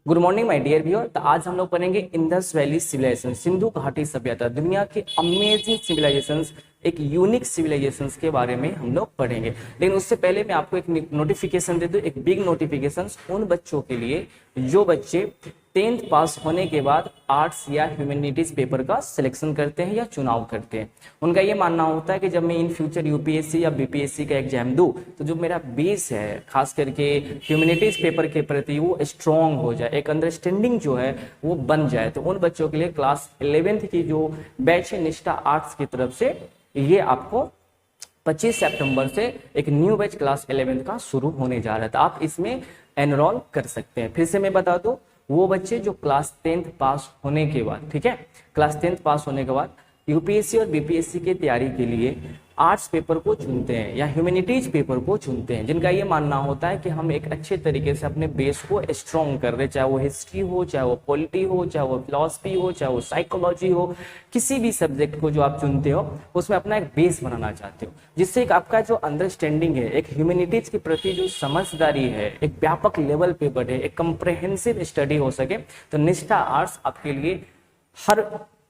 Good morning my dear viewer. तो आज हम लोग पढ़ेंगे इंडस वैली सिविलाइजेशन, सिंधु घाटी सभ्यता, दुनिया के अमेजिंग सिविलाइजेशंस, एक यूनिक सिविलाइजेशंस के बारे में हम लोग पढ़ेंगे। लेकिन उससे पहले मैं आपको एक नोटिफिकेशन दे दूं, एक बिग नोटिफिकेशन उन बच्चों के लिए जो बच्चे 10th पास होने के बाद आर्ट्स या ह्यूमैनिटीज पेपर का सिलेक्शन करते हैं या चुनाव करते हैं। उनका ये मानना होता है कि जब मैं इन फ्यूचर यूपीएससी या बीपीएससी का एग्जाम दूं तो जो मेरा बेस है खास करके ह्यूमैनिटीज पेपर के प्रति वो स्ट्रांग हो जाए, एक अंडरस्टैंडिंग जो है वो बन जाए। तो उन बच्चों के लिए क्लास 11th की जो बैच है निष्ठा आर्ट्स की तरफ से, ये आपको 25 सितंबर से एक न्यू बैच क्लास 11th का शुरू होने जा रहा है। तो आप इसमें एनरोल कर सकते हैं। फिर से मैं बता दूं, वो बच्चे जो क्लास 10th पास होने के बाद, ठीक है, क्लास 10th पास होने के बाद यूपीएससी और बीपीएससी की तैयारी के लिए आर्ट्स पेपर को चुनते हैं या ह्यूमैनिटीज पेपर को चुनते हैं, जिनका ये मानना होता है कि हम एक अच्छे तरीके से अपने बेस को स्ट्रॉन्ग कर रहे, चाहे वो हिस्ट्री हो, चाहे वो पॉलिटी हो, चाहे वो फिलॉसफी हो, चाहे वो साइकोलॉजी हो, किसी भी सब्जेक्ट को जो आप चुनते हो उसमें अपना एक बेस बनाना चाहते हो, जिससे एक आपका जो अंडरस्टैंडिंग है, एक ह्यूमैनिटीज के प्रति जो समझदारी है, एक व्यापक लेवल पे बढ़े, एक कंप्रेहेंसिव स्टडी हो सके। तो निष्ठा आर्ट्स आपके लिए हर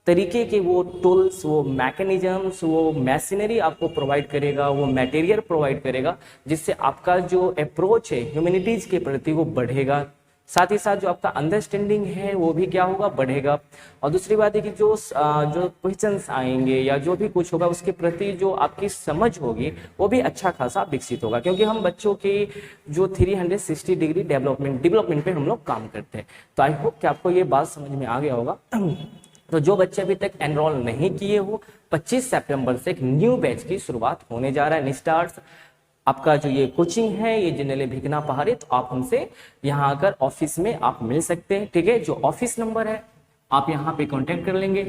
तरीके के वो टूल्स, वो मैकेनिज्म्स, वो मशीनरी आपको प्रोवाइड करेगा, वो मटेरियल प्रोवाइड करेगा, जिससे आपका जो अप्रोच है ह्यूमैनिटीज के प्रति वो बढ़ेगा। साथ ही साथ जो आपका अंडरस्टैंडिंग है वो भी क्या होगा, बढ़ेगा। और दूसरी बात है कि जो क्वेश्चंस आएंगे या जो भी कुछ होगा उसके प्रति जो आपकी समझ होगी वो भी अच्छा खासा विकसित होगा, क्योंकि हम बच्चों की जो 360 डिग्री डेवलपमेंट पे हम लोग काम करते हैं। तो आई होप कि आपको ये बात समझ में आ गया होगा। तो जो बच्चे अभी तक एनरोल नहीं किए हो, 25 सितंबर से एक न्यू बैच की शुरुआत होने जा रहा है निष्ठा आर्ट्स। आपका जो ये कोचिंग है ये जनरली भिगना पहाड़ी, तो आप हमसे यहाँ आकर ऑफिस में आप मिल सकते हैं, ठीक है। जो ऑफिस नंबर है आप यहाँ पे कांटेक्ट कर लेंगे,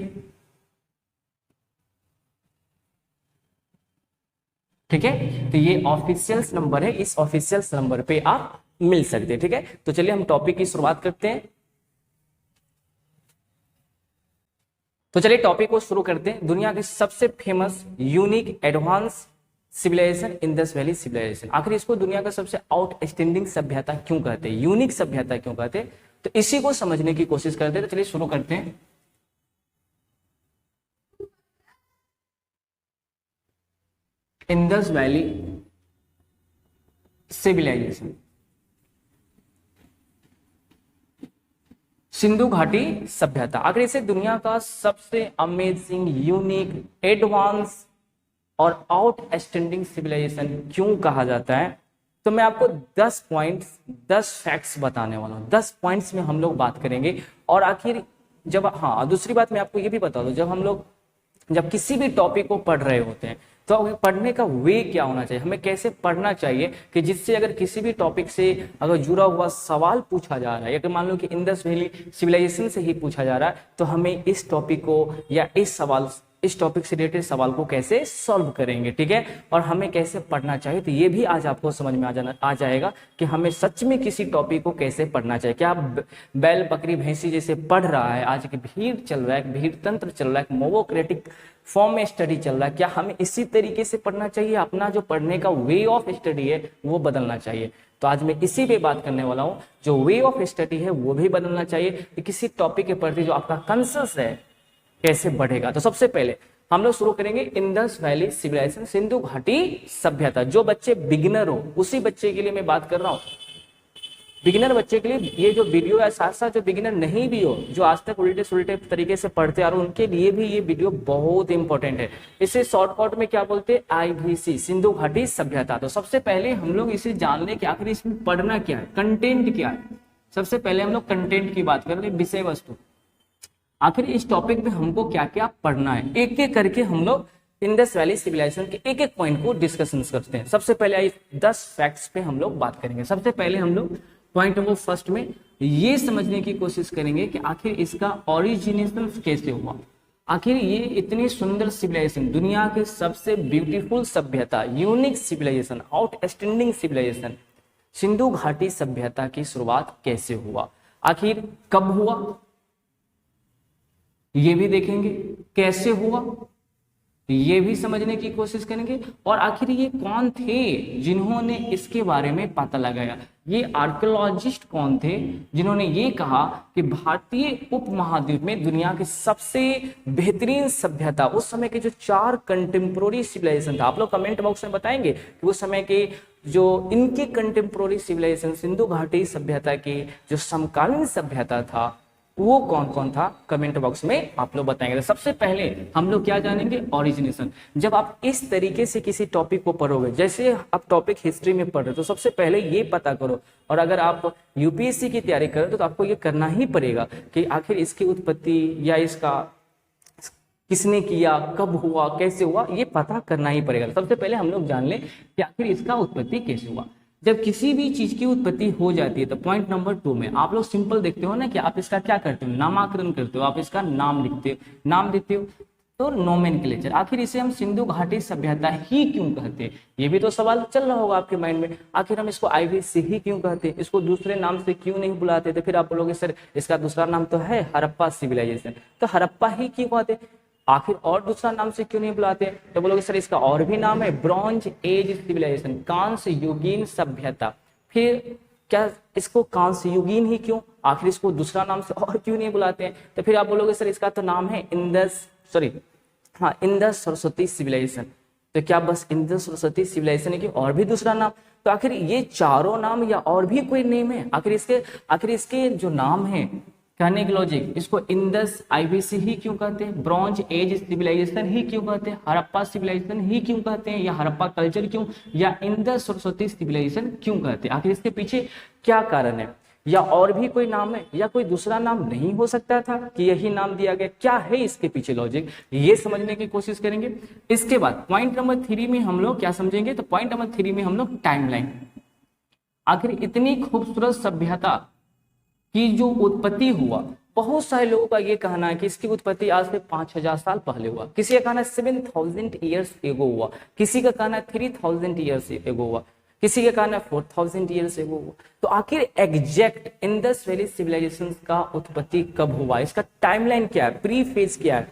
ठीक है। तो ये ऑफिशियल्स नंबर है, इस ऑफिशियल्स नंबर पे आप मिल सकते हैं, ठीक है। तो चलिए हम टॉपिक की शुरुआत करते हैं। तो चलिए टॉपिक को शुरू करते हैं। दुनिया के सबसे famous unique advance civilisation Indus valley civilisation, आखिर इसको दुनिया का सबसे आउटस्टैंडिंग सभ्यता क्यों कहते हैं, यूनिक सभ्यता क्यों कहते हैं, तो इसी को समझने की कोशिश करते हैं। तो चलिए शुरू करते हैं। इंडस वैली सिविलाइजेशन, सिंधु घाटी सभ्यता, आखिर इसे दुनिया का सबसे अमेजिंग, यूनिक, एडवांस और आउटस्टैंडिंग सिविलाइजेशन क्यों कहा जाता है। तो मैं आपको 10 पॉइंट्स, 10 फैक्ट्स बताने वाला हूं। 10 पॉइंट्स में हम लोग बात करेंगे। और आखिर जब, हाँ दूसरी बात मैं आपको ये भी बता दूं, जब किसी भी टॉपिक को पढ़ रहे होते हैं तो पढ़ने का वे क्या होना चाहिए, हमें कैसे पढ़ना चाहिए कि जिससे अगर किसी भी टॉपिक से अगर जुड़ा हुआ सवाल पूछा जा रहा है, या मान लो कि इंडस वैली सिविलाइजेशन से ही पूछा जा रहा है, तो हमें इस टॉपिक को या इस टॉपिक से रिलेटेड सवाल को कैसे सॉल्व करेंगे, ठीक है। और हमें कैसे पढ़ना चाहिए, तो ये भी आज आपको समझ में आ जाएगा कि हमें सच में किसी टॉपिक को कैसे पढ़ना चाहिए। क्या बैल बकरी भैंसी जैसे पढ़ रहा है, आज की भीड़ चल रहा है, भीड़ तंत्र चल रहा है, मोवोक्रेटिक फॉर्म में स्टडी चल रहा है, क्या हमें इसी तरीके से पढ़ना चाहिए, अपना जो पढ़ने का वे ऑफ स्टडी है वो बदलना चाहिए। तो आज मैं इसी पे बात करने वाला हूं, जो वे ऑफ स्टडी है वो भी बदलना चाहिए कि किसी टॉपिक के प्रति जो आपका कंसेंसस है कैसे बढ़ेगा। तो सबसे पहले हम लोग शुरू करेंगे इंडस वैली सिविलाइजेशन, सिंधु घाटी सभ्यता। जो बच्चे बिगिनर हो उसी बच्चे के लिए मैं बात कर रहा हूं, बिगिनर बच्चे के लिए ये जो वीडियो है, साथ साथ जो बिगिनर नहीं भी हो, जो आज तक उल्टे सुलटे तरीके से पढ़ते आ रहे हो, उनके लिए भी ये वीडियो बहुत इंपॉर्टेंट है। इसे शॉर्टकट में क्या बोलते हैं, IVC, सिंधु घाटी सभ्यता। तो सबसे पहले हम लोग इसे जान ले कि आखिर इसमें पढ़ना क्या है, कंटेंट क्या है। सबसे पहले हम लोग कंटेंट की बात कर रहे, विषय वस्तु, आखिर इस टॉपिक में हमको क्या क्या पढ़ना है, एक एक करके हम लोग इंडस वैली सिविलाइजेशन के एक एक पॉइंट को डिस्कशन करते हैं। सबसे पहले आई 10 फैक्ट्स पे हम लोग बात करेंगे। सबसे पहले हम लोग पॉइंट नंबर फर्स्ट में ये समझने की कोशिश करेंगे कि आखिर इसका ओरिजिनेशन कैसे हुआ। आखिर ये इतनी सुंदर सिविलाइजेशन, दुनिया के सबसे ब्यूटीफुल सभ्यता, unique civilisation, outstanding civilisation Sindhu घाटी सभ्यता की शुरुआत कैसे हुआ, आखिर कब हुआ ये भी देखेंगे, कैसे हुआ तो ये भी समझने की कोशिश करेंगे। और आखिर ये कौन थे जिन्होंने इसके बारे में पता लगाया, ये आर्कियोलॉजिस्ट कौन थे जिन्होंने ये कहा कि भारतीय उपमहाद्वीप में दुनिया की सबसे बेहतरीन सभ्यता, उस समय के जो 4 कंटेम्पोररी सिविलाइजेशन था, आप लोग कमेंट बॉक्स में बताएंगे कि उस समय के जो इनके कंटेम्पोररी सिविलाइजेशन, सिंधु घाटी सभ्यता की जो समकालीन सभ्यता था वो कौन कौन था, कमेंट बॉक्स में आप लोग बताएंगे। तो सबसे पहले हम लोग क्या जानेंगे, ओरिजिनेशन। जब आप इस तरीके से किसी टॉपिक को पढ़ोगे, जैसे आप टॉपिक हिस्ट्री में पढ़ रहे हो, तो सबसे पहले ये पता करो। और अगर आप यूपीएससी की तैयारी कर रहे हो तो आपको ये करना ही पड़ेगा कि आखिर इसकी उत्पत्ति या इसका किसने किया, कब हुआ, कैसे हुआ, ये पता करना ही पड़ेगा। सबसे पहले हम लोग जान लें कि आखिर इसका उत्पत्ति कैसे हुआ। जब किसी भी चीज की उत्पत्ति हो जाती है तो पॉइंट नंबर 2 में आप लोग सिंपल देखते हो ना कि आप इसका क्या करते हो, नामाकरण करते हो, आप इसका नाम लिखते हो, नाम देते हो, तो नोमेनक्लेचर। आखिर इसे हम सिंधु घाटी सभ्यता ही क्यों कहते हैं, ये भी तो सवाल चल रहा होगा आपके माइंड में। आखिर हम इसको आईवीसी ही क्यों कहते हैं, इसको दूसरे नाम से क्यों नहीं बुलाते? तो फिर आप बोलोगे सर इसका दूसरा नाम तो है हड़प्पा सिविलाइजेशन, तो हड़प्पा ही क्यों कहते, आखिर और दूसरा नाम से क्यों नहीं बुलाते? तो बोलोगे सर इसका और भी नाम है, ब्रॉन्ज एज सिविलाइजेशन, कांस्य युगीन सभ्यता। फिर क्या इसको कांस्य युगीन ही क्यों, आखिर इसको दूसरा नाम से और क्यों नहीं बुलाते हैं? तो फिर आप बोलोगे सर इसका तो नाम है इंदस सरस्वती सिविलाइजेशन। तो क्या बस इंदस सरस्वती सिविलाइजेशन है कि और भी दूसरा नाम? तो आखिर ये चारों नाम या और भी कोई नेम है? आखिर इसके जो नाम है, कहने की लॉजिक, इसको इंदस आईवीसी ही क्यों कहते हैं, ब्रॉन्ज एज सिविलाइजेशन ही क्यों कहते हैं, हड़प्पा सिविलाइजेशन ही क्यों कहते हैं, या हड़प्पा कल्चर क्यों, या इंदस सरस्वती सिविलाइजेशन क्यों कहते हैं? आखिर इसके पीछे क्या कारण है? या और भी कोई नाम है, या कोई दूसरा नाम नहीं हो सकता था कि यही नाम दिया गया? क्या है इसके पीछे लॉजिक, ये समझने की कोशिश करेंगे। इसके बाद पॉइंट नंबर 3 में हम लोग क्या समझेंगे, तो पॉइंट नंबर 3 में हम लोग टाइमलाइन। आखिर इतनी खूबसूरत सभ्यता की जो उत्पत्ति हुआ, बहुत सारे लोगों का ये कहना है कि इसकी उत्पत्ति आज से 5000 साल पहले हुआ, किसी का कहना है 7000 ईयर्स एगो हुआ, किसी का कहना है 3000 ईयर्स एगो हुआ, किसी का कहना है 4000 ईयर्स एगो हुआ। तो आखिर एग्जैक्ट इंडस वैली सिविलाइजेशन का उत्पत्ति कब हुआ, इसका टाइमलाइन क्या है, प्री फेज क्या है,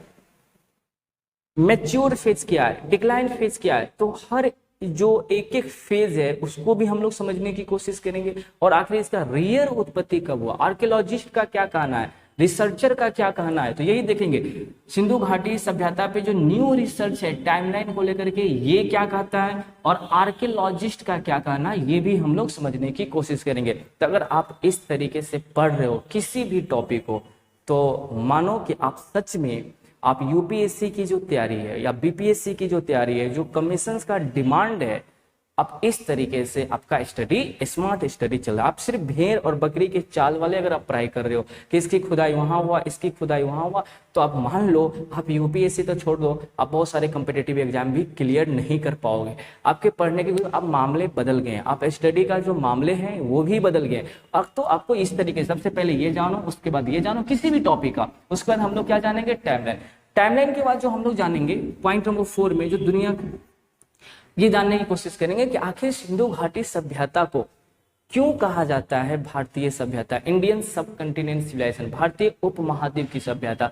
मैच्योर फेज क्या है, डिक्लाइन फेज क्या है? तो हर जो एक एक फेज है उसको भी हम लोग समझने की कोशिश करेंगे। और आखिर इसका रियल उत्पत्ति कब हुआ, आर्कियोलॉजिस्ट का क्या कहना है, रिसर्चर का क्या कहना है, तो यही देखेंगे। सिंधु घाटी सभ्यता पे जो न्यू रिसर्च है टाइमलाइन को लेकर के, ये क्या कहता है, और आर्कियोलॉजिस्ट का क्या कहना है, ये भी हम लोग समझने की कोशिश करेंगे। तो अगर आप इस तरीके से पढ़ रहे हो किसी भी टॉपिक को, तो मानो कि आप सच में आप यूपीएससी की जो तैयारी है या बीपीएससी की जो तैयारी है, जो कमीशन का डिमांड है, अब इस तरीके से आपका स्टडी स्मार्ट स्टडी चल रहा है। आप सिर्फ भेड़ और बकरी के चाल वाले अगर आप पढ़ाई कर रहे हो कि इसकी खुदाई वहां हुआ, इसकी खुदाई वहां हुआ, तो आप मान लो आप यूपीएससी तो छोड़ दो, आप बहुत सारे कॉम्पिटिटिव एग्जाम भी क्लियर नहीं कर पाओगे। आपके पढ़ने के अब मामले बदल गए हैं, आप स्टडी का जो मामले हैं वो भी बदल गए। अब तो आपको इस तरीके से सबसे पहले ये जानो, उसके बाद ये जानो किसी भी टॉपिक का, उसके बाद हम लोग क्या जानेंगे, टाइमलाइन। टाइमलाइन के बाद जो हम लोग जानेंगे पॉइंट नंबर 4 में, जो दुनिया ये जानने की कोशिश करेंगे कि आखिर सिंधु घाटी सभ्यता को क्यों कहा जाता है भारतीय सभ्यता, इंडियन सब कंटिनेंट सिविलाइजेशन, भारतीय उपमहाद्वीप की सभ्यता।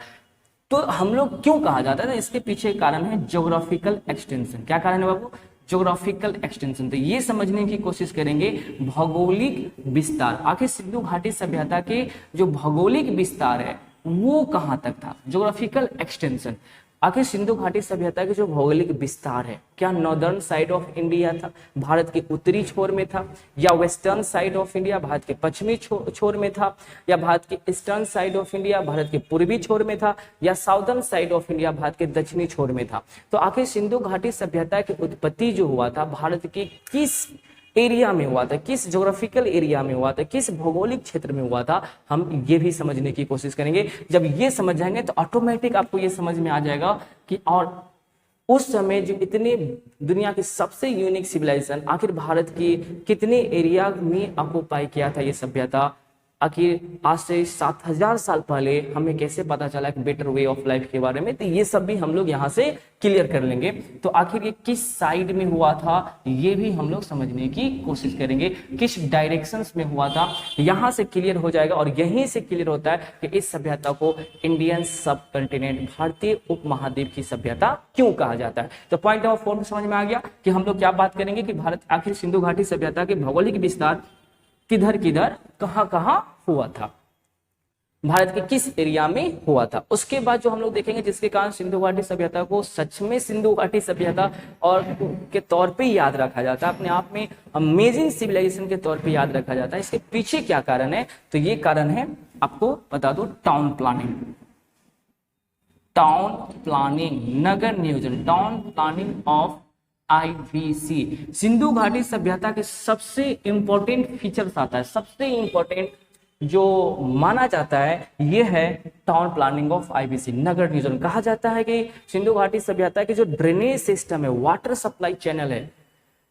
तो हम लोग क्यों कहा जाता है, इसके पीछे कारण है ज्योग्राफिकल एक्सटेंशन। क्या कारण है बाबू, ज्योग्राफिकल एक्सटेंशन। तो ये समझने की कोशिश करेंगे भौगोलिक विस्तार, आखिर सिंधु घाटी सभ्यता के जो भौगोलिक विस्तार है वो कहां तक था, ज्योग्राफिकल एक्सटेंशन। आखिर सिंधु घाटी सभ्यता के जो भौगोलिक विस्तार है, क्या नॉर्दर्न साइड ऑफ इंडिया था, भारत के उत्तरी छोर में था, या western side of India Bharat के पश्चिमी छोर में था, या भारत के eastern side of India Bharat के पूर्वी छोर में था, या southern side of India Bharat के दक्षिणी छोर में था? तो आखिर सिंधु घाटी सभ्यता की उत्पत्ति जो हुआ था भारत के किस एरिया में हुआ था, किस ज्योग्राफिकल एरिया में हुआ था, किस भौगोलिक क्षेत्र में हुआ था, हम ये भी समझने की कोशिश करेंगे। जब ये समझ जाएंगे तो ऑटोमेटिक आपको ये समझ में आ जाएगा कि और उस समय जो इतने दुनिया की सबसे यूनिक सिविलाइजेशन आखिर भारत की कितने एरिया में ऑक्युपाई किया था ये सभ्यता, आखिर आज से 7000 साल पहले हमें कैसे पता चला एक बेटर वे ऑफ लाइफ के बारे में, तो ये सब भी हम लोग यहाँ से क्लियर कर लेंगे। तो आखिर ये किस साइड में हुआ था ये भी हम लोग समझने की कोशिश करेंगे, किस डायरेक्शंस में हुआ था यहाँ से क्लियर हो जाएगा। और यहीं से क्लियर होता है कि इस सभ्यता को इंडियन सब कंटिनेंट, भारतीय उपमहाद्वीप की सभ्यता क्यों कहा जाता है। तो पॉइंट नंबर 4 में समझ में आ गया कि हम लोग क्या बात करेंगे कि भारत आखिर सिंधु घाटी सभ्यता के भौगोलिक विस्तार किधर किधर कहां कहां हुआ था, भारत के किस एरिया में हुआ था। उसके बाद जो हम लोग देखेंगे जिसके कारण सिंधु घाटी सभ्यता को सच में सिंधु घाटी सभ्यता और के तौर पे याद रखा जाता है, अपने आप में अमेजिंग सिविलाइजेशन के तौर पे याद रखा जाता है। इसके पीछे क्या कारण है, तो ये कारण है आपको बता दो टाउन प्लानिंग, नगर नियोजन, town planning of IVC. Sindhu घाटी सभ्यता के सबसे इंपॉर्टेंट फीचर्स आता है, सबसे इंपॉर्टेंट जो माना जाता है ये है टाउन प्लानिंग ऑफ आईवीसी, नगर नियोजन। कहा जाता है कि सिंधु घाटी सभ्यता के जो ड्रेनेज सिस्टम है, वाटर सप्लाई चैनल है,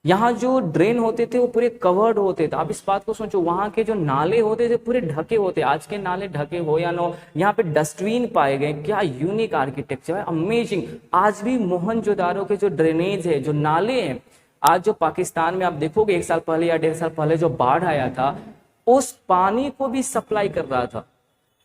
यहाँ जो ड्रेन होते थे वो पूरे कवर्ड होते थे। आप इस बात को सोचो, वहां के जो नाले होते थे पूरे ढके होते। आज के नाले ढके हो या ना हो, यहाँ पे डस्टबिन पाए गए। क्या यूनिक आर्किटेक्चर है, अमेजिंग। आज भी मोहनजोदारो के जो ड्रेनेज है, जो नाले हैं, आज जो पाकिस्तान में आप देखोगे 1 साल पहले या 1.5 साल पहले जो बाढ़ आया था, उस पानी को भी सप्लाई कर रहा था।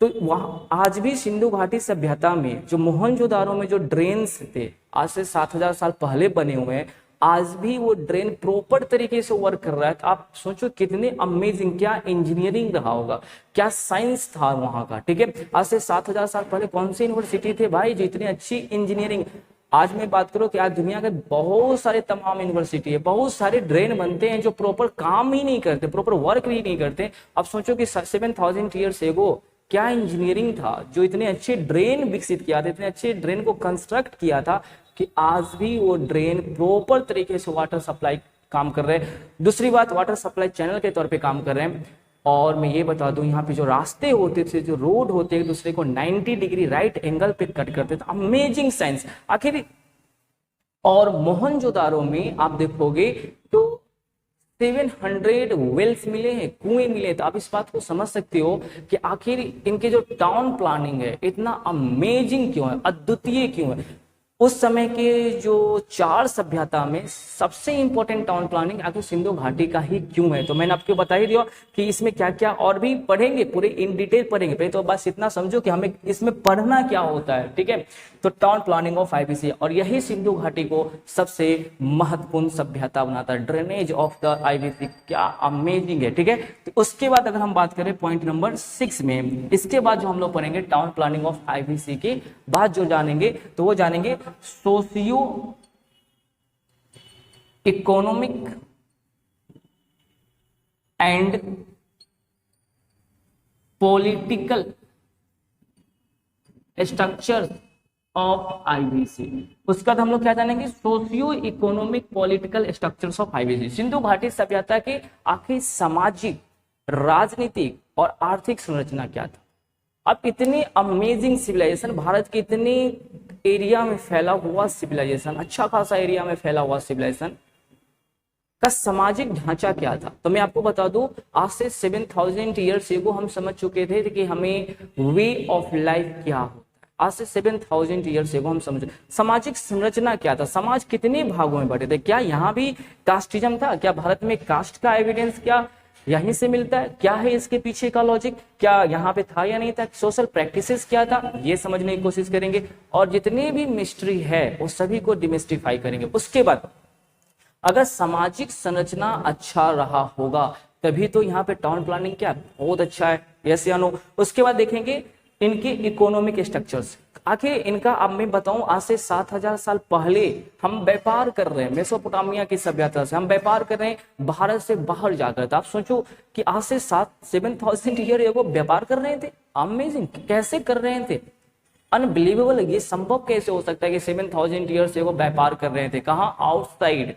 तो वहां आज भी सिंधु घाटी सभ्यता में जो मोहनजोदारो में जो ड्रेन्स थे, आज से 7000 साल पहले बने हुए हैं, आज भी वो ड्रेन प्रॉपर तरीके से वर्क कर रहा है। तो आप सोचो कितने अमेजिंग, क्या इंजीनियरिंग रहा होगा, क्या साइंस था वहां का। ठीक है, आज से 7000 साल पहले कौन सी यूनिवर्सिटी थे भाई जो इतनी अच्छी इंजीनियरिंग। आज मैं बात करूं कि आज दुनिया के बहुत सारे तमाम यूनिवर्सिटी है, बहुत सारे ड्रेन बनते हैं जो प्रॉपर काम ही नहीं करते, प्रॉपर वर्क भी नहीं करते। अब सोचो कि 7000 ईयर्स एगो क्या इंजीनियरिंग था जो इतने अच्छे ड्रेन विकसित किया था, इतने अच्छे ड्रेन को कंस्ट्रक्ट किया था कि आज भी वो ड्रेन प्रॉपर तरीके से वाटर सप्लाई काम कर रहे हैं। दूसरी बात, वाटर सप्लाई चैनल के तौर पे काम कर रहे हैं। और मैं ये बता दूं, यहाँ पे जो रास्ते होते थे, जो रोड होते एक दूसरे को 90 डिग्री राइट एंगल पे कट करते थे। अमेजिंग साइंस आखिर। और मोहनजोदारो में आप देखोगे तो 700 वेल्स मिले हैं, कुएं मिले। तो आप इस बात को समझ सकते हो कि आखिर इनके जो टाउन प्लानिंग है इतना अमेजिंग क्यों है, अद्वितीय क्यों है। उस समय के जो 4 सभ्यता में सबसे इंपॉर्टेंट टाउन प्लानिंग आखिर सिंधु घाटी का ही क्यों है। तो मैंने आपको बता ही दिया कि इसमें क्या क्या और भी पढ़ेंगे, पूरे इन डिटेल पढ़ेंगे। पहले तो बस इतना समझो कि हमें इसमें पढ़ना क्या होता है। ठीक है, तो टाउन प्लानिंग ऑफ आईवीसी, और यही सिंधु घाटी को सबसे महत्वपूर्ण सभ्यता बनाता है। ड्रेनेज ऑफ द आईवीसी क्या अमेजिंग है। ठीक है, तो उसके बाद अगर हम बात करें पॉइंट नंबर 6 में, इसके बाद जो हम लोग पढ़ेंगे टाउन प्लानिंग ऑफ आईवीसी के बाद जो जानेंगे तो वो जानेंगे socio economic and political structure of IVC. उसके बाद हम लोग क्या जानेंगे, socio economic political structures of IVC. Sindhu घाटी सभ्यता के आखिर सामाजिक, राजनीतिक और आर्थिक संरचना क्या था। अब इतनी अमेजिंग सिविलाइजेशन, भारत के इतने एरिया में फैला हुआ सिविलाइजेशन, अच्छा खासा एरिया में फैला हुआ सिविलाइजेशन का सामाजिक ढांचा क्या था। तो मैं आपको बता दूं, आज से 7000 ईयर्स एगो हम समझ चुके थे कि हमें वे ऑफ लाइफ क्या होता है। आज से 7000 ईयर्स एगो हम समझ सामाजिक संरचना क्या था, समाज कितने भागों में बटे थे, क्या यहाँ भी कास्टिज्म था, क्या भारत में कास्ट का एविडेंस क्या यहीं से मिलता है, क्या है इसके पीछे का लॉजिक, क्या यहाँ पे था या नहीं था, सोशल प्रैक्टिसेस क्या था, ये समझने की कोशिश करेंगे। और जितने भी मिस्ट्री है वो सभी को डिमिस्टिफाई करेंगे। उसके बाद अगर सामाजिक संरचना अच्छा रहा होगा तभी तो यहाँ पे टाउन प्लानिंग क्या बहुत अच्छा है, यस या नो। उसके बाद देखेंगे इनके इकोनॉमिक स्ट्रक्चर्स, आखिर इनका अब मैं बताऊं, आज से 7000 साल पहले हम व्यापार कर रहे हैं मेसोपोटामिया की सभ्यता से, हम व्यापार कर रहे हैं भारत से बाहर जाकर। तो आप सोचो कि आज से 7000 ईयर एगो व्यापार कर रहे थे। अमेजिंग, कैसे कर रहे थे, अनबिलीवेबल। ये संभव कैसे हो सकता है कि 7000 ईयर से वो व्यापार कर रहे थे, कहाँ, आउटसाइड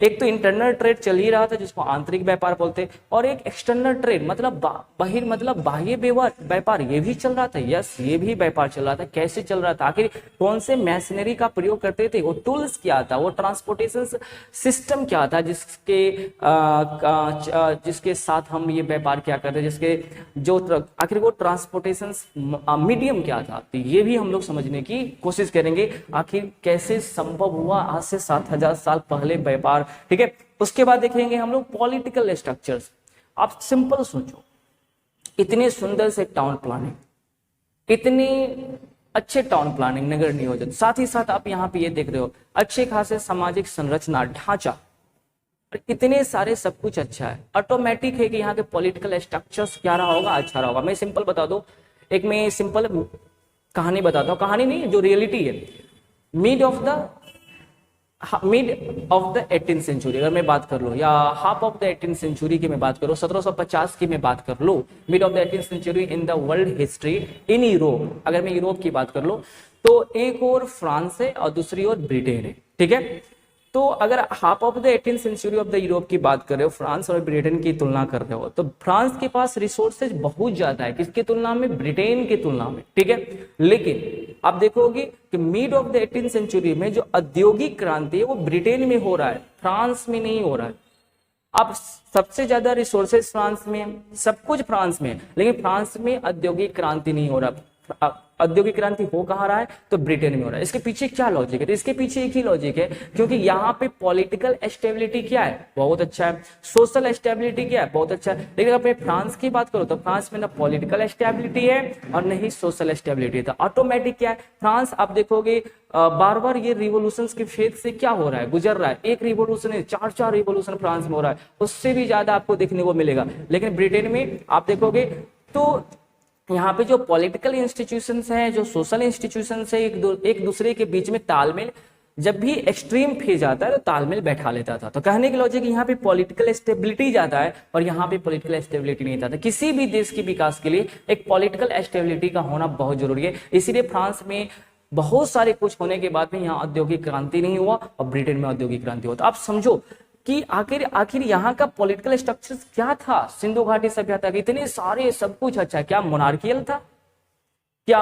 एक तो इंटरनल ट्रेड चल ही रहा था जिसको आंतरिक व्यापार बोलते हैं, और एक एक्सटर्नल ट्रेड मतलब मतलब बाह्य व्यापार ये भी चल रहा था। यस, ये भी व्यापार चल रहा था। कैसे चल रहा था? आखिर कौन से मशीनरी का प्रयोग करते थे, वो टूल्स क्या था, वो ट्रांसपोर्टेशन सिस्टम क्या था जिसके साथ हम ये व्यापार क्या करते, जिसके जो आखिर वो ट्रांसपोर्टेशन मीडियम क्या था। तो ये भी हम लोग समझने की कोशिश करेंगे, आखिर कैसे संभव हुआ आज से 7000 साल पहले व्यापार। ठीक है, उसके बाद देखेंगे हम लोग पॉलिटिकल स्ट्रक्चर्स। आप सिंपल सोचो, इतने सुंदर से टाउन प्लानिंग, इतने अच्छे टाउन प्लानिंग, नगर नियोजन, साथ ही साथ आप यहाँ पे ये देख रहे हो अच्छे खासे सामाजिक संरचना, ढांचा, इतने सारे सब कुछ अच्छा है। ऑटोमेटिक है कि यहाँ के पॉलिटिकल स्ट्रक्चर्स क्या रहा होगा, अच्छा रहा होगा। मैं सिंपल बता दूं, एक मैं सिंपल कहानी बताता हूँ, कहानी नहीं जो रियलिटी है। Mid of the 18th century अगर मैं बात कर लूँ, या half of the 18th century की मैं बात करूँ, 1750 की मैं बात कर लूँ, mid of the 18th century in the world history in Europe, अगर मैं यूरोप की बात कर लूँ तो एक और फ्रांस है और दूसरी ओर ब्रिटेन है। ठीक है, तो अगर half of the 18th century of the Europe की बात कर रहे हो, फ्रांस और ब्रिटेन की तुलना कर रहे हो, तो फ्रांस के पास रिसोर्सेज बहुत ज्यादा है, किसकी तुलना में? ब्रिटेन की तुलना में। ठीक है, लेकिन आप देखोगे कि mid of the 18th century में जो औद्योगिक क्रांति है वो ब्रिटेन में हो रहा है, फ्रांस में नहीं हो रहा है। अब सबसे ज्यादा रिसोर्सेज फ्रांस में, सब कुछ फ्रांस में, लेकिन फ्रांस में औद्योगिक क्रांति नहीं हो रहा। औद्योगिक क्रांति हो कहाँ रहा है? तो ब्रिटेन में हो रहा है। इसके पीछे क्या लॉजिक है? तो इसके पीछे एक ही लॉजिक है, क्योंकि यहाँ पे पॉलिटिकल स्टेबिलिटी क्या है? बहुत अच्छा है। सोशल स्टेबिलिटी क्या है? बहुत अच्छा है। लेकिन अगर मैं फ्रांस की बात करूँ तो फ्रांस में ना पॉलिटिकल स्टेबिलिटी है और नहीं सोशल स्टेबिलिटी। तो ऑटोमेटिक क्या है, फ्रांस आप देखोगे बार बार ये रिवोल्यूशंस के फेज से क्या हो रहा है, गुजर रहा है। एक रिवोल्यूशन है, चार रिवोल्यूशन फ्रांस में हो रहा है, उससे भी ज्यादा आपको देखने को मिलेगा। लेकिन ब्रिटेन में आप देखोगे तो यहाँ पे जो पॉलिटिकल इंस्टीट्यूशंस हैं, जो सोशल इंस्टीट्यूशंस है, एक दूसरे के बीच में तालमेल, जब भी एक्सट्रीम फेज आता है तो तालमेल बैठा लेता था। तो कहने की लॉजिक यहाँ पे पॉलिटिकल स्टेबिलिटी ज्यादा है और यहाँ पे पॉलिटिकल स्टेबिलिटी नहीं था। किसी भी देश के विकास के लिए एक पॉलिटिकल स्टेबिलिटी का होना बहुत जरूरी है। इसीलिए फ्रांस में बहुत सारे कुछ होने के बाद भी यहाँ औद्योगिक क्रांति नहीं हुआ और ब्रिटेन में औद्योगिक क्रांति हुआ। तो आप समझो कि आखिर यहाँ का पॉलिटिकल स्ट्रक्चर क्या था सिंधु घाटी सभ्यता के। इतने सारे सब कुछ अच्छा, क्या मोनार्कियल था, क्या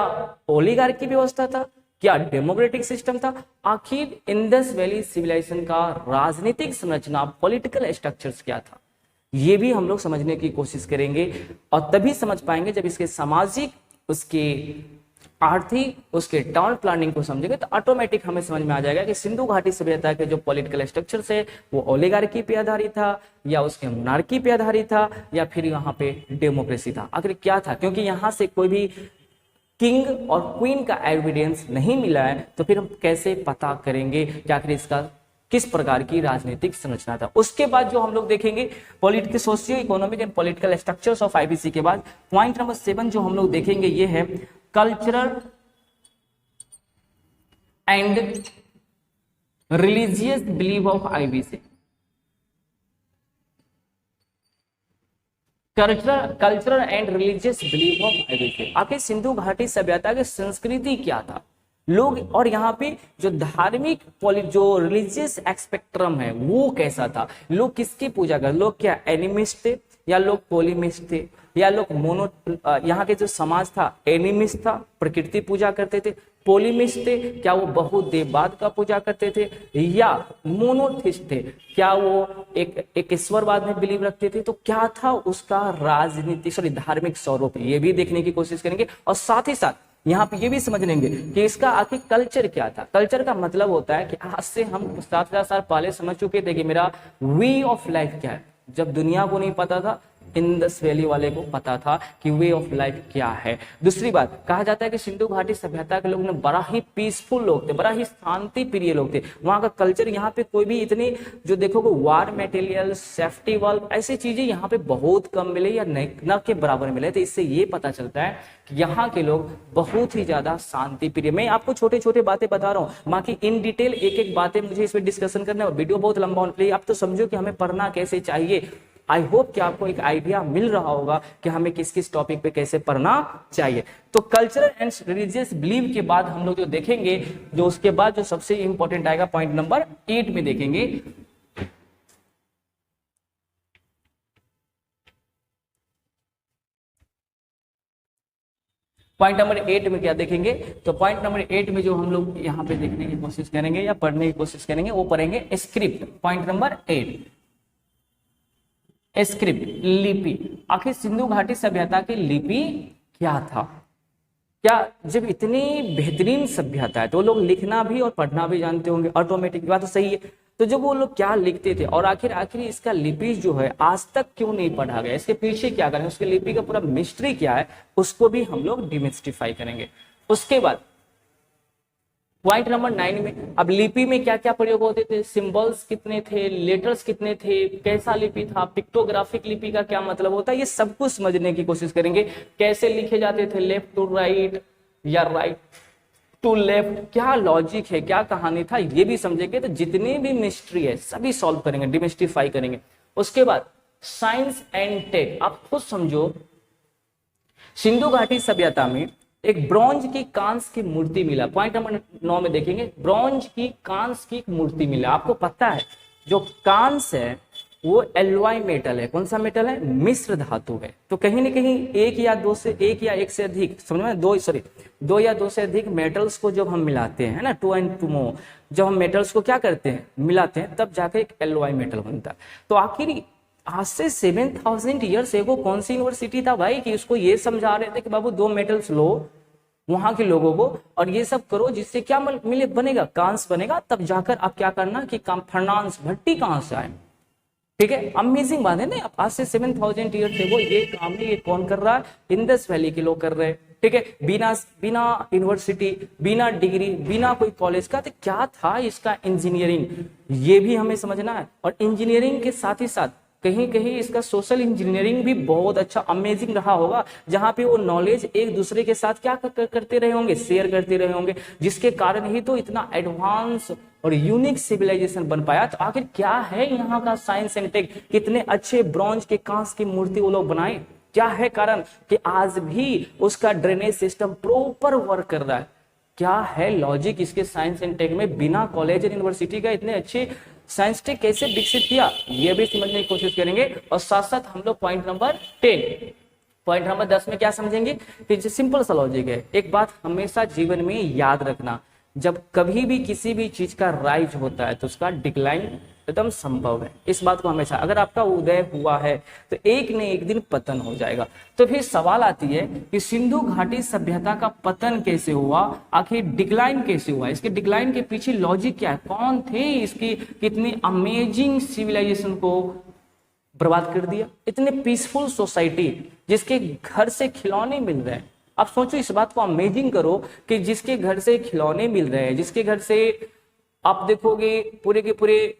ओलिगार्की व्यवस्था था, क्या डेमोक्रेटिक सिस्टम था? आखिर इंडस वैली सिविलाइजेशन का राजनीतिक संरचना, पॉलिटिकल स्ट्रक्चर्स क्या था, ये भी हम लोग समझने की कोशिश करेंगे और तभी समझ पाएंगे जब इसके सामाजिक, उसके आर्थिक, उसके टाउन प्लानिंग को समझेंगे तो ऑटोमेटिक हमें समझ में आ जाएगा कि सिंधु घाटी सभ्यता के जो पॉलिटिकल स्ट्रक्चर्स है वो ओलिगार्की पे आधारित था या उसके मोनार्की पे आधारित था या फिर यहाँ पे डेमोक्रेसी था। आखिर क्या था? क्योंकि यहाँ से कोई भी किंग और क्वीन का एविडेंस नहीं मिला है, तो फिर हम कैसे पता करेंगे कि आखिर इसका किस प्रकार की राजनीतिक संरचना था। उसके बाद जो हम लोग देखेंगे political, socio economic and political structures of IBC के बाद पॉइंट नंबर 7 जो हम लोग देखेंगे ये है cultural and religious belief of IBC. Cultural and religious belief of IBC. आखिर सिंधु घाटी सभ्यता की संस्कृति क्या था, लोग, और यहाँ पे जो धार्मिक जो रिलीजियस एक्सपेक्ट्रम है वो कैसा था, लोग किसकी पूजा कर, लोग क्या एनिमिस्ट थे या लोग पोलीमिस्ट थे या लोग मोनो, यहाँ के जो समाज था एनिमिस्ट था, प्रकृति पूजा करते थे, पोलीमिस्ट थे, क्या वो बहुदेववाद का पूजा करते थे, या मोनोथिस्ट थे, क्या वो एक ईश्वरवाद में बिलीव रखते थे। तो क्या था उसका राजनीतिक धार्मिक स्वरूप, ये भी देखने की कोशिश करेंगे और साथ ही साथ यहाँ पे ये भी समझ लेंगे कि इसका आखिर कल्चर क्या था। कल्चर का मतलब होता है कि आज से हम 7000 साल पहले समझ चुके थे कि मेरा वे ऑफ लाइफ क्या है। जब दुनिया को नहीं पता था, इंडस वैली वाले को पता था कि वे ऑफ लाइफ क्या है। दूसरी बात, कहा जाता है कि सिंधु घाटी सभ्यता के लोग ने बड़ा ही पीसफुल लोग थे, बड़ा ही शांति प्रिय लोग थे। वहां का कल्चर, यहाँ पे कोई भी इतनी जो देखोगे वार मटेरियल, सेफ्टी वाल्व, ऐसी चीजें यहाँ पे बहुत कम मिले या न के बराबर मिले। तो इससे ये पता चलता है कि यहाँ के लोग बहुत ही ज्यादा शांति प्रिय। मैं आपको छोटे छोटे बातें बता रहा हूँ, बाकी इन डिटेल एक एक बातें मुझे इसमें डिस्कशन करना है और वीडियो बहुत लंबा होने के लिए आप तो समझो कि हमें पढ़ना कैसे चाहिए। आई होप कि आपको एक आइडिया मिल रहा होगा कि हमें किस किस टॉपिक पे कैसे पढ़ना चाहिए। तो कल्चरल एंड रिलीजियस बिलीव के बाद हम लोग जो देखेंगे, जो उसके बाद जो सबसे इंपॉर्टेंट आएगा पॉइंट नंबर 8 में देखेंगे पॉइंट नंबर 8 में क्या देखेंगे, तो पॉइंट नंबर 8 में जो हम लोग यहाँ पे देखने की कोशिश करेंगे या पढ़ने की कोशिश करेंगे वो पढ़ेंगे स्क्रिप्ट। पॉइंट नंबर 8, स्क्रिप्ट, लिपि। आखिर सिंधु घाटी सभ्यता की लिपि क्या था? क्या जब इतनी बेहतरीन सभ्यता है तो लोग लिखना भी और पढ़ना भी जानते होंगे, ऑटोमेटिक बात तो सही है। तो जब वो लोग क्या लिखते थे और आखिर इसका लिपि जो है आज तक क्यों नहीं पढ़ा गया, इसके पीछे क्या करें, उसके लिपि का पूरा मिस्ट्री क्या है, उसको भी हम लोग डिमिस्टिफाई करेंगे। उसके बाद पॉइंट नंबर 9 में अब लिपि में क्या क्या प्रयोग होते थे, सिंबल्स कितने थे, लेटर्स कितने थे, कैसा लिपि था, पिक्टोग्राफिक लिपि का क्या मतलब होता है, ये सब कुछ समझने की कोशिश करेंगे। कैसे लिखे जाते थे, लेफ्ट टू राइट या राइट टू लेफ्ट, क्या लॉजिक है, क्या कहानी था, ये भी समझेंगे। तो जितनी भी मिस्ट्री है सभी सॉल्व करेंगे, डिमिस्टिफाई करेंगे। उसके बाद साइंस एंड टेक, आप खुद समझो, सिंधु घाटी सभ्यता में एक ब्रॉन्ज की कांस की मूर्ति मिला। पॉइंट नंबर 9 में देखेंगे, ब्रॉन्ज की कांस की मूर्ति मिला। आपको पता है जो कांस है वो एलॉय मेटल है। कौन सा मेटल है? मिश्र धातु है। तो कहीं ना कहीं एक या एक से अधिक, समझ में, दो या दो से अधिक मेटल्स को जब हम मिलाते हैं ना, 2 and 2 more, जब हम मेटल्स को क्या करते हैं, मिलाते हैं, तब जाकर एक एलॉय मेटल बनता है। तो आखिर आज से 7000 ईयर्स एगो कौन सी यूनिवर्सिटी था भाई कि उसको ये समझा रहे थे कि बाबू 2 मेटल्स लो वहां के लोगों को और ये सब करो जिससे क्या मिले, बनेगा कांस बनेगा। तब जाकर आप क्या करना कि फर्नांस भट्टी कहां से आए, ठीक है। अमेजिंग बात है ना, आज से 7000 ईयर देखो ये काम है, ये कौन कर रहा है, इंडस वैली के लोग कर रहे हैं, ठीक है। बिना यूनिवर्सिटी, बिना डिग्री, बिना कोई कॉलेज का। तो क्या था इसका इंजीनियरिंग, ये भी हमें समझना है। और इंजीनियरिंग के साथ ही साथ कहीं कहीं इसका सोशल इंजीनियरिंग भी बहुत अच्छा अमेजिंग रहा होगा, जहां पे वो नॉलेज एक दूसरे के साथ क्या करते रहे होंगे, शेयर करते रहे होंगे, जिसके कारण ही तो इतना एडवांस और यूनिक सिविलाइजेशन बन पाया। तो आखिर क्या है यहाँ का साइंस एंड टेक, कितने अच्छे ब्रॉन्ज के कांस की मूर्ति वो लोग बनाए, क्या है कारण कि आज भी उसका ड्रेनेज सिस्टम प्रॉपर वर्क कर रहा है, क्या है लॉजिक इसके साइंस एंड टेक में, बिना कॉलेज और यूनिवर्सिटी का इतने अच्छे साइंस टेक कैसे विकसित किया, ये भी समझने की कोशिश करेंगे। और साथ साथ हम लोग पॉइंट नंबर 10 में क्या समझेंगे कि सिंपल सा लॉजिक है। एक बात हमेशा जीवन में याद रखना, जब कभी भी किसी भी चीज का राइज होता है तो उसका डिक्लाइन एकदम संभव है। इस बात को हमेशा, अगर आपका उदय हुआ है तो एक न एक दिन पतन हो जाएगा। तो फिर सवाल आती है कि सिंधु घाटी सभ्यता का पतन कैसे हुआ, आखिर डिक्लाइन कैसे हुआ, इसके डिक्लाइन के पीछे लॉजिक क्या है, कौन थे इसकी कितनी अमेजिंग सिविलाइजेशन को बर्बाद कर दिया। इतने पीसफुल सोसाइटी जिसके घर से खिलौने मिल रहे हैं, आप सोचो इस बात को, अमेजिंग करो कि जिसके घर से खिलौने मिल रहे हैं, जिसके घर से आप देखोगे पूरे के पूरे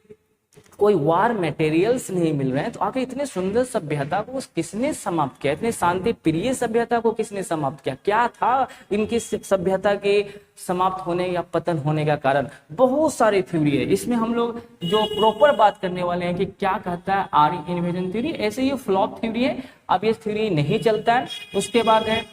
कोई वार मटेरियल्स नहीं मिल रहे हैं, तो आखिर इतने सुंदर सभ्यता को किसने समाप्त किया, इतने शांति प्रिय सभ्यता को किसने समाप्त किया, क्या था इनकी सभ्यता के समाप्त होने या पतन होने का कारण। बहुत सारी थ्योरी है, इसमें हम लोग जो प्रॉपर बात करने वाले हैं कि क्या कहता है आर्य इन्वेजन थ्योरी, ऐसे ये फ्लॉप थ्योरी है, अब ये थ्योरी नहीं चलता है। उसके बाद है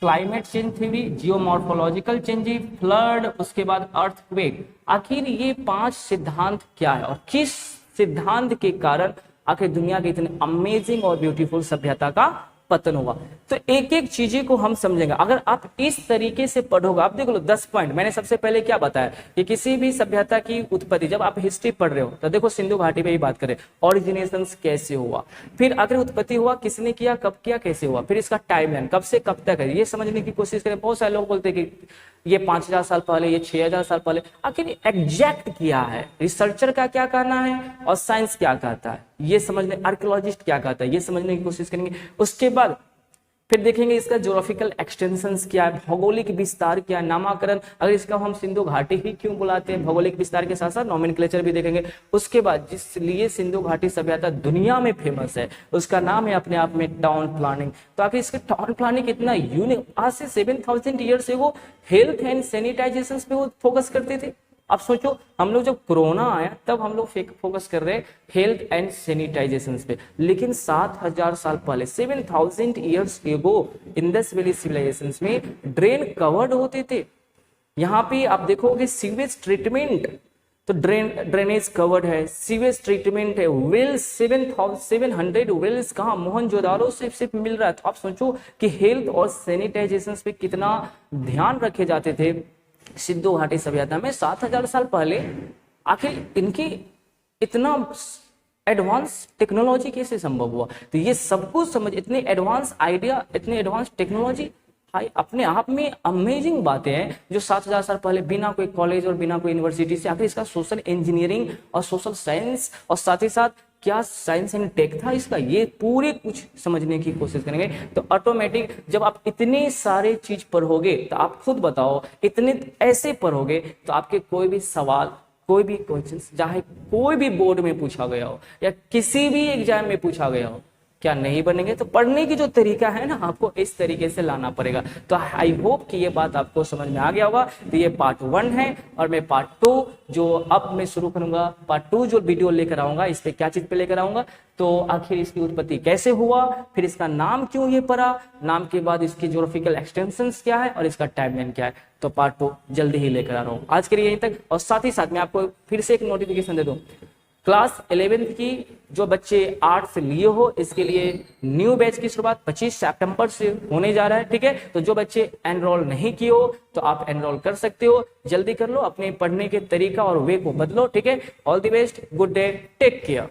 climate change theory, geomorphological change, flood, उसके बाद अर्थक्वेक। आखिर ये 5 सिद्धांत क्या है और किस सिद्धांत के कारण आखिर दुनिया की इतनी अमेजिंग और ब्यूटीफुल सभ्यता का पतन हुआ। तो एक एक चीजें को हम समझेंगे। अगर आप इस तरीके से पढ़ोगे, आप देख लो 10 पॉइंट मैंने सबसे पहले क्या बताया कि किसी भी सभ्यता की उत्पत्ति, जब आप हिस्ट्री पढ़ रहे हो तो देखो सिंधु घाटी पे ही बात करें, ओरिजिनेशन कैसे हुआ, फिर अगर उत्पत्ति हुआ किसने किया, कब किया, कैसे हुआ, फिर इसका टाइमलाइन कब से कब तक है, ये समझने की कोशिश करें। बहुत सारे लोग बोलते हैं कि ये 5000 साल पहले, ये 6000 साल पहले, आखिर एग्जैक्ट किया है, रिसर्चर का क्या कहना है और साइंस क्या कहता है ये समझने, आर्कियोलॉजिस्ट क्या कहता है ये समझने की कोशिश करेंगे। उसके बाद फिर देखेंगे इसका ज्योग्राफिकल एक्सटेंशंस क्या है, भौगोलिक विस्तार क्या है, नामकरण, अगर इसका हम सिंधु घाटी ही क्यों बुलाते हैं, भौगोलिक विस्तार के साथ साथ नोमेनक्लेचर भी देखेंगे। उसके बाद जिस लिए सिंधु घाटी सभ्यता दुनिया में फेमस है उसका नाम है अपने आप में टाउन प्लानिंग। तो आखिर इसके टाउन प्लानिंग कितना यूनिक, आज से 7000 ईयर से वो हेल्थ एंड सैनिटाइजेशन पे वो फोकस करते थे। अब सोचो हम लोग जब कोरोना आया तब हम लोग फोकस कर रहे हैं हेल्थ एंड सैनिटाइजेशन पे, लेकिन 7000 साल पहले 7000 years ago Indus valley civilization में ड्रेन कवर्ड होते थे। यहाँ पे आप देखोगे सीवेज ट्रीटमेंट तो ड्रेनेज कवर्ड है, सीवेज ट्रीटमेंट है, वेल 700 वेल्स कहाँ मोहनजोदारो से सिर्फ मिल रहा है। तो आप सोचो कि हेल्थ और सैनिटाइजेशन पे कितना ध्यान रखे जाते थे सिंधु घाटी सभ्यता में 7000 साल पहले। आखिर इनकी इतना एडवांस टेक्नोलॉजी कैसे संभव हुआ? तो ये सब कुछ समझ, इतने एडवांस आइडिया, इतने एडवांस टेक्नोलॉजी भाई अपने आप में अमेजिंग बातें हैं जो 7000 साल पहले बिना कोई कॉलेज और बिना कोई यूनिवर्सिटी से। आखिर इसका सोशल इंजीनियरिंग और सोशल साइंस और साथ ही साथ क्या साइंस एंड टेक था इसका, ये पूरे कुछ समझने की कोशिश करेंगे। तो ऑटोमेटिक जब आप इतने सारे चीज पढ़ोगे तो आप खुद बताओ, इतने ऐसे पढ़ोगे तो आपके कोई भी सवाल, कोई भी क्वेश्चन, चाहे कोई भी बोर्ड में पूछा गया हो या किसी भी एग्जाम में पूछा गया हो, क्या नहीं बनेंगे? तो पढ़ने की जो तरीका है ना, आपको इस तरीके से लाना पड़ेगा। तो आई होप कि ये बात आपको समझ में आ गया होगा। तो ये पार्ट 1 है और मैं पार्ट 2 जो अब मैं शुरू करूंगा, पार्ट 2 जो वीडियो लेकर आऊंगा, इस पे क्या चीज पे लेकर आऊंगा, तो आखिर इसकी उत्पत्ति कैसे हुआ, फिर इसका नाम क्यों ये पड़ा, नाम के बाद इसकी ज्योग्राफिकल एक्सटेंशंस क्या है और इसका टाइमलाइन क्या है, तो पार्ट 2 जल्दी ही लेकर आ रहा हूँ। आज के लिए यहीं तक। और साथ ही साथ मैं आपको फिर से एक नोटिफिकेशन दे दूं, क्लास 11th की जो बच्चे आर्ट्स से लिए हो, इसके लिए न्यू बैच की शुरुआत 25 सितंबर से होने जा रहा है, ठीक है। तो जो बच्चे एनरोल नहीं किए हो तो आप एनरोल कर सकते हो, जल्दी कर लो, अपने पढ़ने के तरीका और वे को बदलो, ठीक है। All the best, good day, take care.